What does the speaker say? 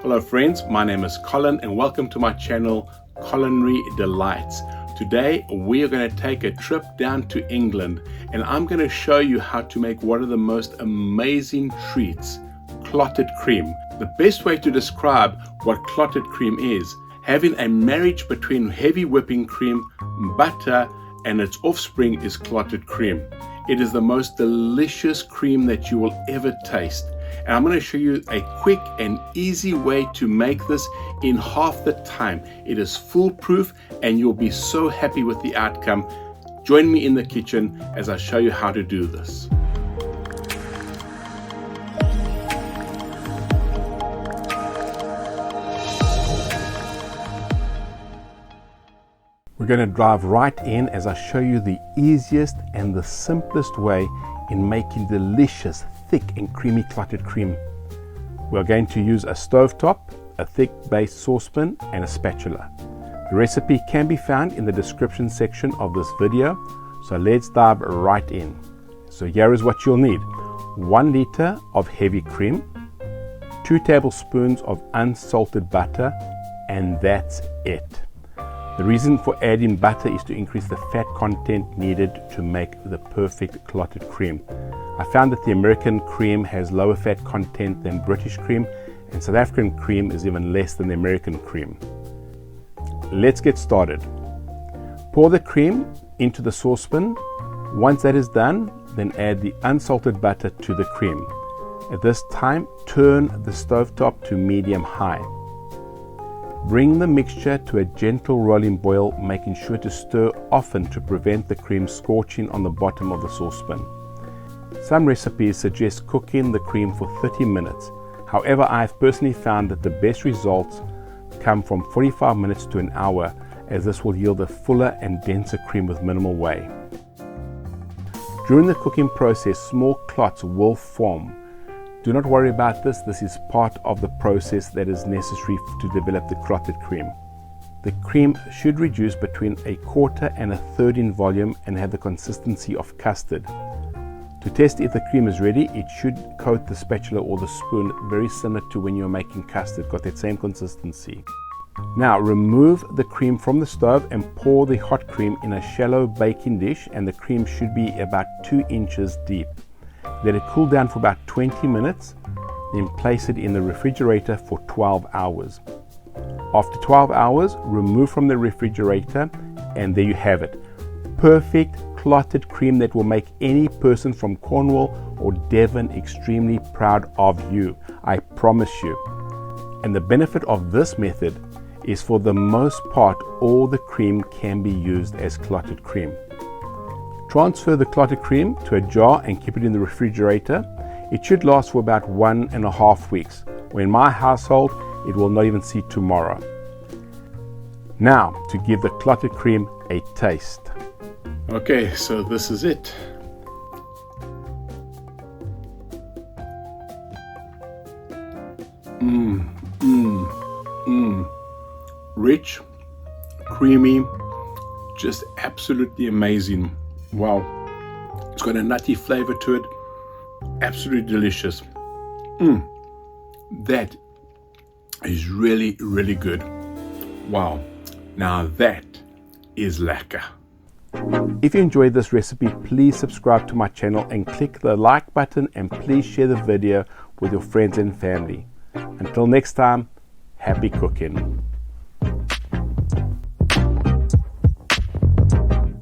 Hello friends, my name is Colin and welcome to my channel Culinary Delights. Today we are going to take a trip down to England and I'm going to show you how to make one of the most amazing treats, clotted cream. The best way to describe what clotted cream is, having a marriage between heavy whipping cream, butter and its offspring is clotted cream. It is the most delicious cream that you will ever taste. And I'm going to show you a quick and easy way to make this in half the time. It is foolproof and you'll be so happy with the outcome. Join me in the kitchen as I show you how to do this. We're going to dive right in as I show you the easiest and the simplest way in making delicious, thick and creamy clotted cream. We're going to use a stovetop, a thick base saucepan and a spatula. The recipe can be found in the description section of this video, so let's dive right in. So here is what you'll need: 1 liter of heavy cream, 2 tablespoons of unsalted butter, and that's it. The reason for adding butter is to increase the fat content needed to make the perfect clotted cream. I found that the American cream has lower fat content than British cream, and South African cream is even less than the American cream. Let's get started. Pour the cream into the saucepan. Once that is done, then add the unsalted butter to the cream. At this time, turn the stovetop to medium-high. Bring the mixture to a gentle rolling boil, making sure to stir often to prevent the cream scorching on the bottom of the saucepan. Some recipes suggest cooking the cream for 30 minutes. However, I've personally found that the best results come from 45 minutes to an hour, as this will yield a fuller and denser cream with minimal whey. During the cooking process, small clots will form. Do not worry about this. This is part of the process that is necessary to develop the clotted cream. The cream should reduce between 1/4 and 1/3 in volume and have the consistency of custard. To test if the cream is ready, it should coat the spatula or the spoon very similar to when you're making custard, got that same consistency. Now remove the cream from the stove and pour the hot cream in a shallow baking dish, and the cream should be about 2 inches deep. Let it cool down for about 20 minutes, then place it in the refrigerator for 12 hours. After 12 hours, remove from the refrigerator, and there you have it. Perfect clotted cream that will make any person from Cornwall or Devon extremely proud of you. I promise you. And the benefit of this method is, for the most part, all the cream can be used as clotted cream. Transfer the clotted cream to a jar and keep it in the refrigerator. It should last for about 1.5 weeks. Or in my household, it will not even see tomorrow. Now, to give the clotted cream a taste. Okay, so this is it. Rich, creamy, just absolutely amazing. Wow, it's got a nutty flavor to it. Absolutely delicious. That is really, really good. Wow, now that is lekker. If you enjoyed this recipe, please subscribe to my channel and click the like button, and please share the video with your friends and family. Until next time, happy cooking.